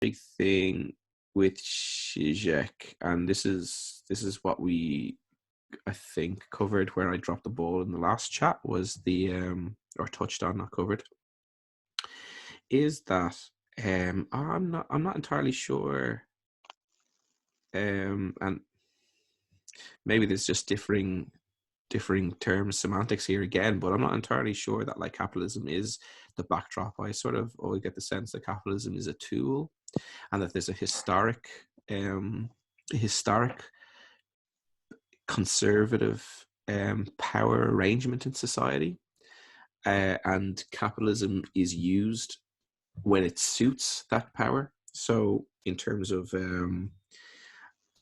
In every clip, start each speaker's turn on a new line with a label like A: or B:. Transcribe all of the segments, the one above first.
A: big thing with Zizek, and this is what we, I think, covered where I dropped the ball in the last chat, was the or touched on, not covered, is that I'm not entirely sure, and maybe there's just differing terms, semantics here again, but I'm not entirely sure that like capitalism is the backdrop. I sort of always get the sense that capitalism is a tool, and that there's a historic conservative power arrangement in society, and capitalism is used when it suits that power. So in terms of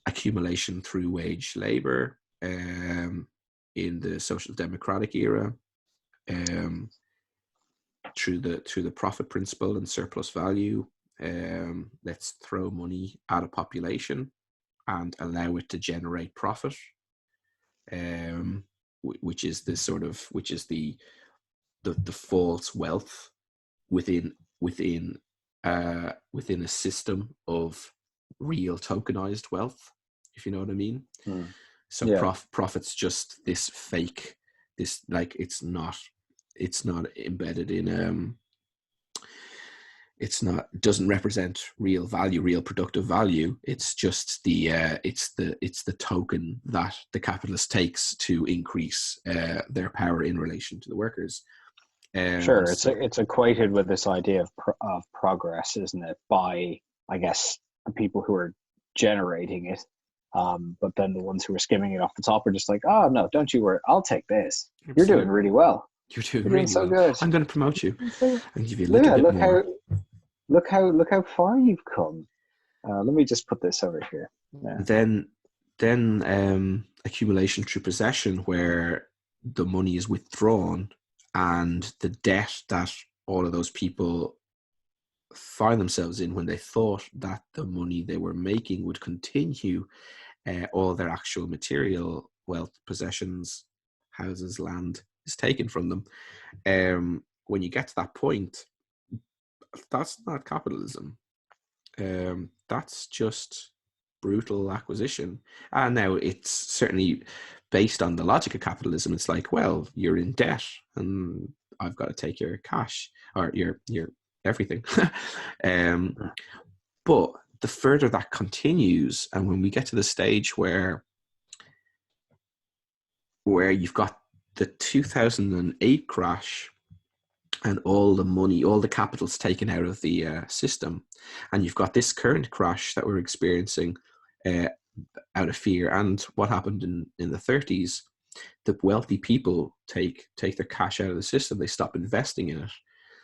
A: accumulation through wage labor, in the social democratic era, through the profit principle and surplus value, let's throw money at a population and allow it to generate profit, which is the false wealth within a system of real tokenized wealth, if you know what I mean. So yeah. Profit's just this fake, this, like, it's not embedded in doesn't represent real value, real productive value. It's just it's the token that the capitalist takes to increase their power in relation to the workers.
B: Sure, it's equated with this idea of progress, isn't it? By, I guess, the people who are generating it, but then the ones who are skimming it off the top are just like, oh no, don't you worry, I'll take this. Absolutely. You're doing really well.
A: You're doing really so well. Good. I'm going to promote you and give you a little bit more.
B: Look how far you've come. Let me just put this over here. Yeah.
A: Then accumulation through possession, where the money is withdrawn, and the debt that all of those people find themselves in when they thought that the money they were making would continue, all their actual material wealth, possessions, houses, land, is taken from them. When you get to that point, that's not capitalism. That's just brutal acquisition. And now it's certainly based on the logic of capitalism. It's like, well, you're in debt and I've got to take your cash or your everything. But the further that continues, and when we get to the stage where you've got the 2008 crash and all the money, all the capital's taken out of the system, and you've got this current crash that we're experiencing out of fear, and what happened in the 30s, the wealthy people take their cash out of the system. They stop investing in it.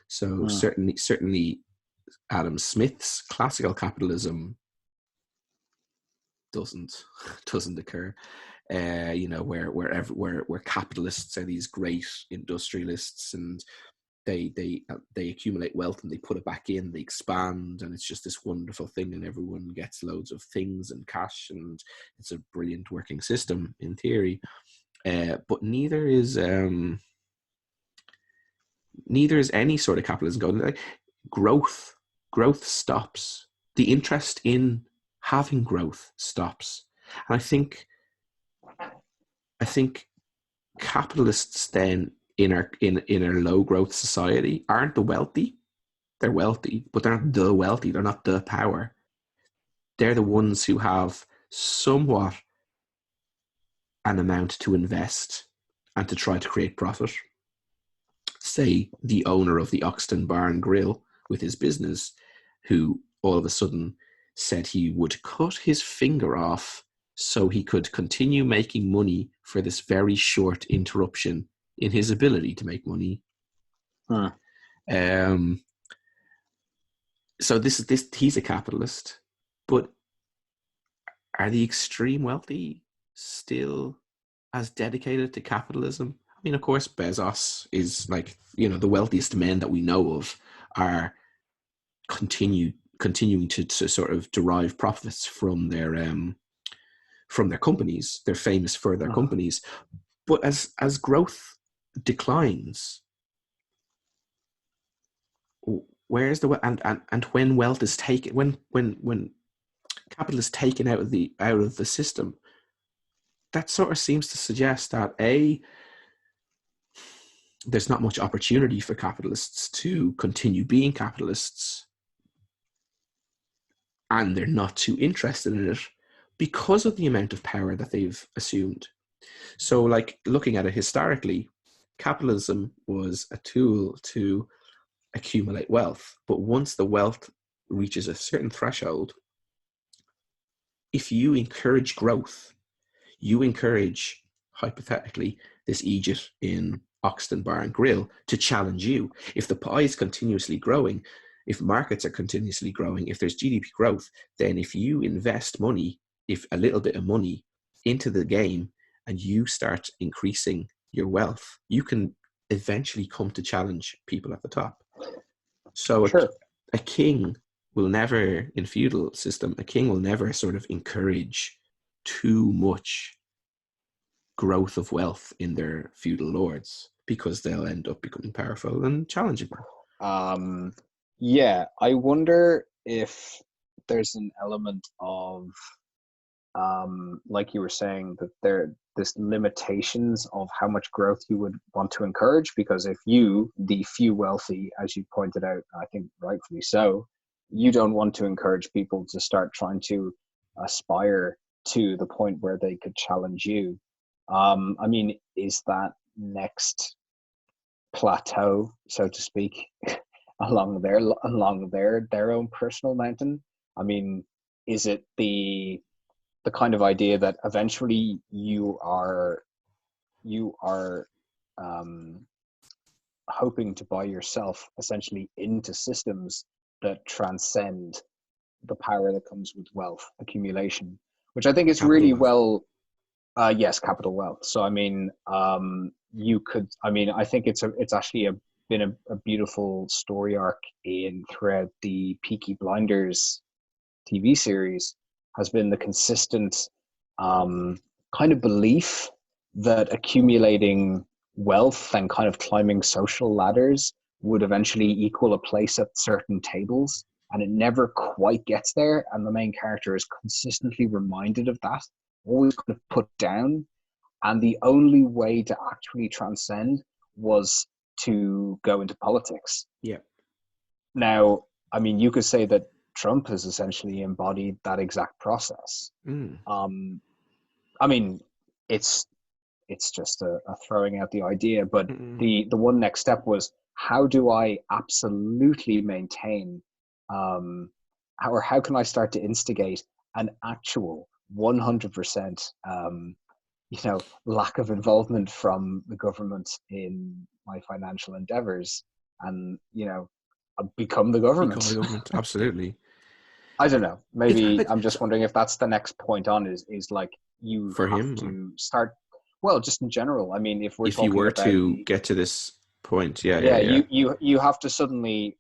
A: So certainly Adam Smith's classical capitalism doesn't occur. Where capitalists are these great industrialists, and they accumulate wealth and they put it back in, they expand, and it's just this wonderful thing, and everyone gets loads of things and cash, and it's a brilliant working system in theory. But neither is any sort of capitalism going. Like, growth stops. The interest in having growth stops. And I think capitalists then in our low growth society aren't the wealthy. They're wealthy, but they're not the wealthy. They're not the power. They're the ones who have somewhat an amount to invest and to try to create profit. Say the owner of the Oxton Bar and Grill with his business, who all of a sudden said he would cut his finger off so he could continue making money for this very short interruption in his ability to make money. So this he's a capitalist, but are the extreme wealthy still as dedicated to capitalism? I mean, of course, Bezos is, like, the wealthiest men that we know of are continuing to sort of derive profits from their companies. They're famous for their companies. But as growth declines, where's the and when wealth is taken, when capital is taken out of the system, that sort of seems to suggest that there's not much opportunity for capitalists to continue being capitalists, and they're not too interested in it because of the amount of power that they've assumed. So, like, looking at it historically, capitalism was a tool to accumulate wealth. But once the wealth reaches a certain threshold, if you encourage growth, you encourage, hypothetically, this Egypt in Oxton Bar and Grill to challenge you. If the pie is continuously growing, if markets are continuously growing, if there's GDP growth, then if you invest money, if a little bit of money into the game, and you start increasing your wealth, you can eventually come to challenge people at the top. So
B: Sure.
A: a king will never, in feudal system, a king will never sort of encourage too much growth of wealth in their feudal lords, because they'll end up becoming powerful and challenging them.
B: Yeah, I wonder if there's an element of, like you were saying, that there's limitations of how much growth you would want to encourage, because if you, the few wealthy, as you pointed out, I think rightfully so, you don't want to encourage people to start trying to aspire to the point where they could challenge you. I mean, is that next plateau, so to speak, along their own personal mountain? I mean, is it the kind of idea that eventually you are hoping to buy yourself essentially into systems that transcend the power that comes with wealth accumulation, which I think is
A: Capital
B: really
A: wealth.
B: well. Yes, capital wealth. So I mean, you could. I mean, I think it's actually been a beautiful story arc throughout the Peaky Blinders TV series, has been the consistent kind of belief that accumulating wealth and kind of climbing social ladders would eventually equal a place at certain tables, and it never quite gets there, and the main character is consistently reminded of that, always kind of put down, and the only way to actually transcend was to go into politics.
A: Yeah.
B: Now, I mean, you could say that Trump has essentially embodied that exact process. I mean, it's just a throwing out the idea, but the one next step was, how do I absolutely maintain, how can I start to instigate an actual 100% lack of involvement from the government in my financial endeavors, and become the
A: Become the
B: government.
A: government, absolutely.
B: I don't know. Maybe
A: But
B: I'm just wondering if that's the next point on, is like, you
A: for
B: have
A: him,
B: to start. Well, just in general. I mean, if we're
A: if you
B: talking
A: were
B: about
A: to get to this point, yeah,
B: yeah,
A: yeah.
B: you have to suddenly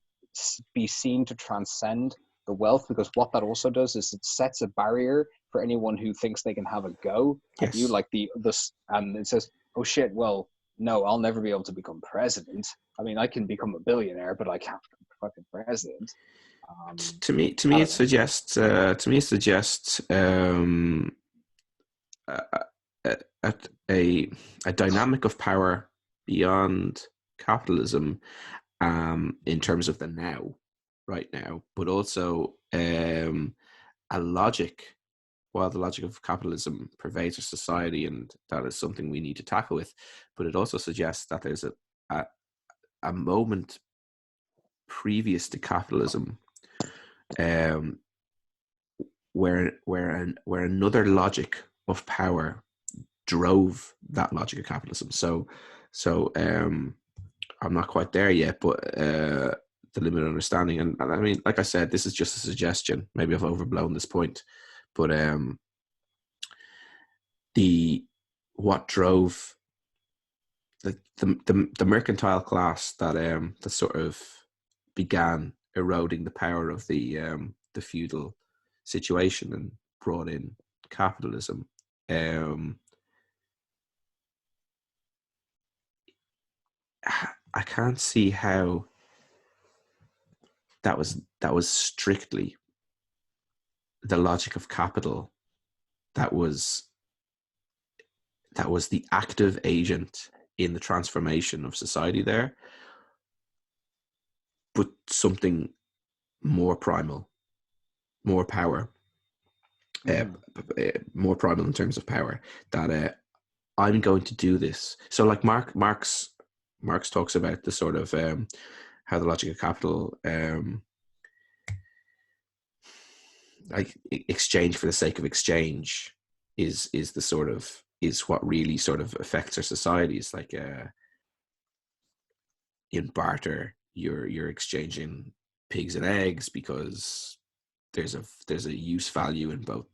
B: be seen to transcend the wealth, because what that also does is it sets a barrier for anyone who thinks they can have a go at you,
A: Yes.
B: like this, and it says, oh shit, well, no, I'll never be able to become president. I mean, I can become a billionaire, but I can't become fucking president.
A: To me,
B: I
A: it
B: don't know.
A: suggests. A, a, a dynamic of power beyond capitalism, in terms of the now, right now, but also a logic. While the logic of capitalism pervades our society, and that is something we need to tackle with, but it also suggests that there's a, a moment previous to capitalism, um, where another logic of power drove that logic of capitalism. So I'm not quite there yet, but the limited understanding, and I mean, like I said, this is just a suggestion. Maybe I've overblown this point, but the what drove the mercantile class that sort of began eroding the power of the feudal situation and brought in capitalism. I can't see how that was strictly the logic of capital. That was the active agent in the transformation of society there, but something more primal, more power, more primal in terms of power, that I'm going to do this. So like Marx talks about the sort of how the logic of capital, like exchange for the sake of exchange, is the sort of, is what really sort of affects our societies. Like in barter, you're exchanging pigs and eggs because there's a use value in both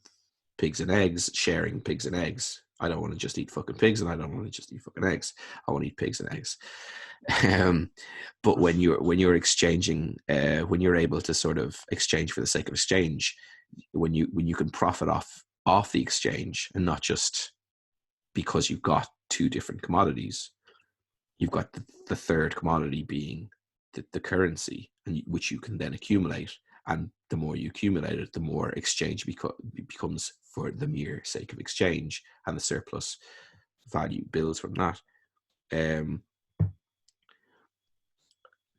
A: pigs and eggs. Sharing pigs and eggs. I don't want to just eat fucking pigs, and I don't want to just eat fucking eggs. I want to eat pigs and eggs. But when you're exchanging, when you're able to sort of exchange for the sake of exchange, when you can profit off the exchange, and not just because you've got two different commodities, you've got the third commodity being the currency, and which you can then accumulate. And the more you accumulate it, the more exchange becomes for the mere sake of exchange, and the surplus value builds from that.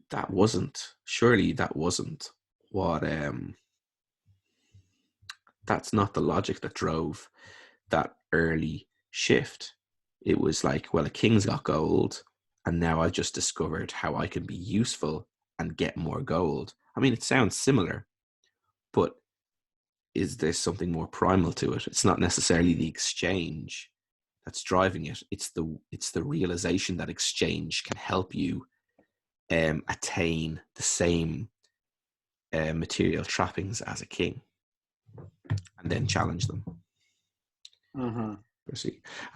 A: That wasn't what that's not the logic that drove that early shift. It was like, well, a king's got gold, and now I've just discovered how I can be useful and get more gold. I mean, it sounds similar, but is there something more primal to it? It's not necessarily the exchange that's driving it. It's the realization that exchange can help you attain the same material trappings as a king, and then challenge them.
B: Mm-hmm.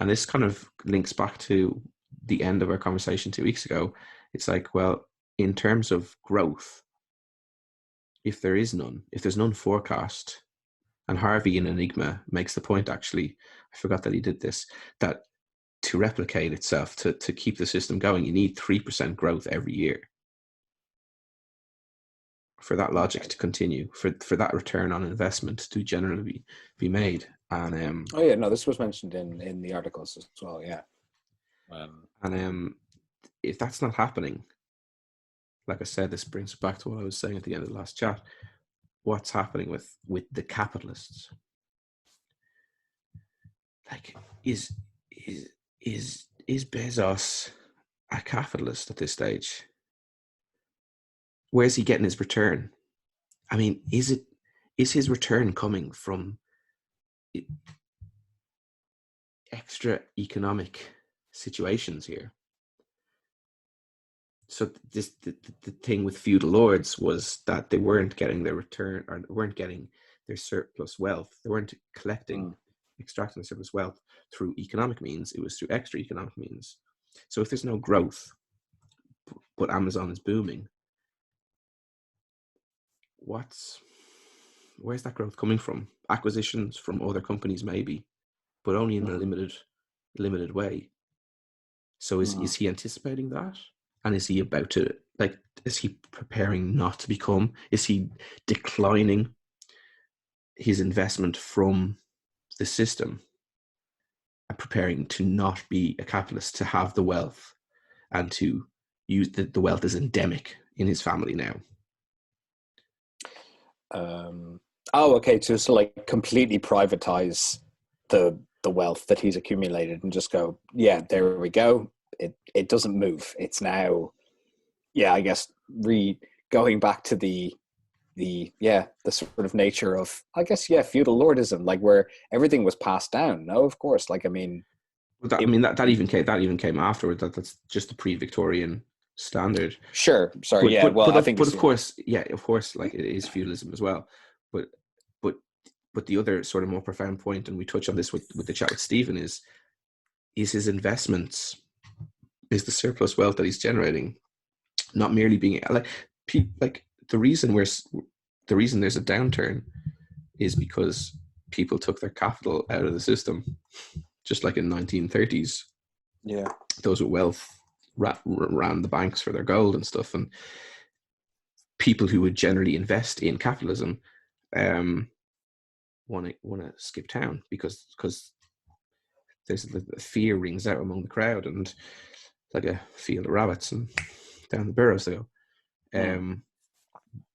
A: And this kind of links back to the end of our conversation 2 weeks ago. It's like, well, in terms of growth, if there's none forecast, and Harvey in Enigma makes the point, actually, I forgot that he did this, that to replicate itself, to keep the system going, you need 3% growth every year for that logic to continue, for that return on investment to generally be made. And
C: oh yeah, no, this was mentioned in the articles as well. Yeah.
A: And if that's not happening, like I said, this brings it back to what I was saying at the end of the last chat. What's happening with the capitalists? Like, is Bezos a capitalist at this stage? Where's he getting his return? I mean, is his return coming from extra economic situations here? So the thing with feudal lords was that they weren't getting their return, or weren't getting their surplus wealth. They weren't extracting the surplus wealth through economic means. It was through extra economic means. So if there's no growth, but Amazon is booming, where's that growth coming from? Acquisitions from other companies, maybe, but only in a limited way. So is he anticipating that? And is he about to, like, is he preparing not to become? Is he declining his investment from the system and preparing to not be a capitalist, to have the wealth and to use the wealth as endemic in his family now?
C: Okay. So like completely privatize the wealth that he's accumulated and just go, yeah, there we go. It doesn't move. It's now, yeah, I guess going back to the sort of nature of, I guess, feudal lordism, like where everything was passed down. No, of course. Like, I mean,
A: that even came afterward. That's just the pre-Victorian standard.
C: Sure. Sorry.
A: Of course, like it is feudalism as well. But the other sort of more profound point, and we touch on this with the chat with Stephen, is his investments, is the surplus wealth that he's generating, not merely being like the reason there's a downturn is because people took their capital out of the system, just like in 1930s.
C: Yeah,
A: those with wealth ran the banks for their gold and stuff, and people who would generally invest in capitalism want to skip town because there's the fear rings out among the crowd, and like a field of rabbits, and down the burrows they go.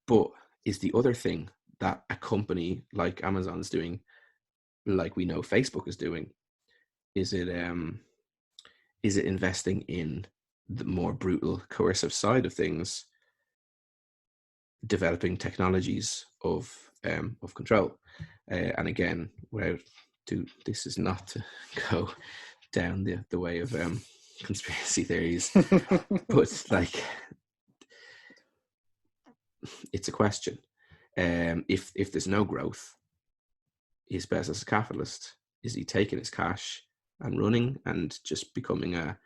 A: But is the other thing that a company like Amazon's doing, like we know Facebook is doing, is it investing in the more brutal, coercive side of things, developing technologies of control? And again, this is not to go down the way of conspiracy theories, but like, it's a question. If there's no growth, is Bezos as a capitalist? Is he taking his cash and running and just becoming a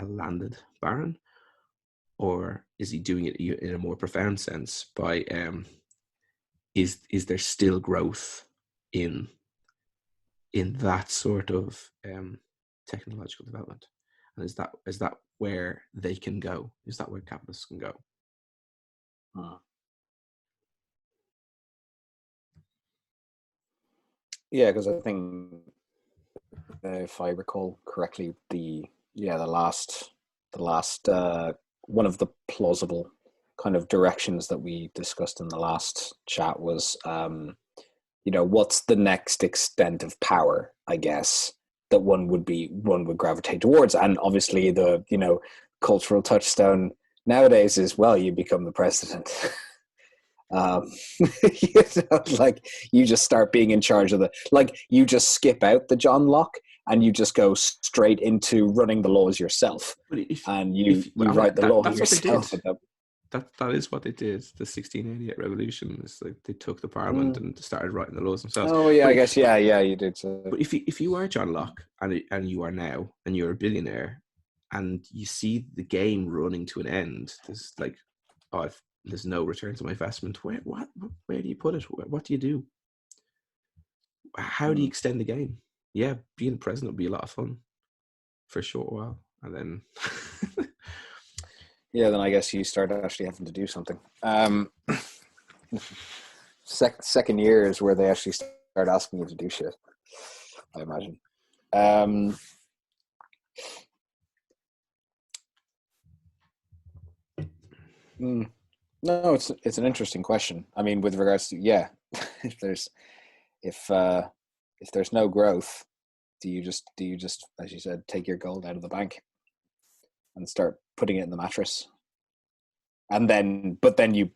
A: landed baron, or is he doing it in a more profound sense by is there still growth in that sort of technological development, and is that where they can go? Is that where capitalists can go?
C: Yeah, because I think if I recall correctly, the last one of the plausible kind of directions that we discussed in the last chat was, what's the next extent of power, I guess, that one would gravitate towards. And obviously the, cultural touchstone nowadays is, well, you become the president. Like you just start being in charge of you just skip out the John Locke and you just go straight into running the laws yourself. You write the law yourself.
A: That is what they did. The 1688 revolution is like they took the parliament and started writing the laws themselves.
C: Oh yeah, I guess you did. So.
A: But if you are John Locke and you are now and you're a billionaire and you see the game running to an end, there's like, there's no return to my investment. Where do you put it? What do you do? How do you extend the game? Yeah, being president would be a lot of fun for a short while, and then
C: yeah, then I guess you start actually having to do something. Second year is where they actually start asking you to do shit, I imagine. No, it's an interesting question. I mean, with regards to if there's no growth, do you just as you said, take your gold out of the bank and start putting it in the mattress, and then you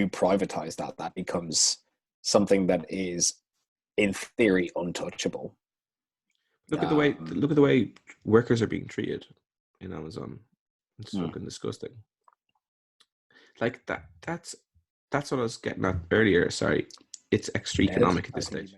C: privatize that becomes something that is in theory untouchable.
A: Look at the way workers are being treated in Amazon. It's fucking disgusting. Like that's what I was getting at earlier. Sorry, it's extra economic at this stage.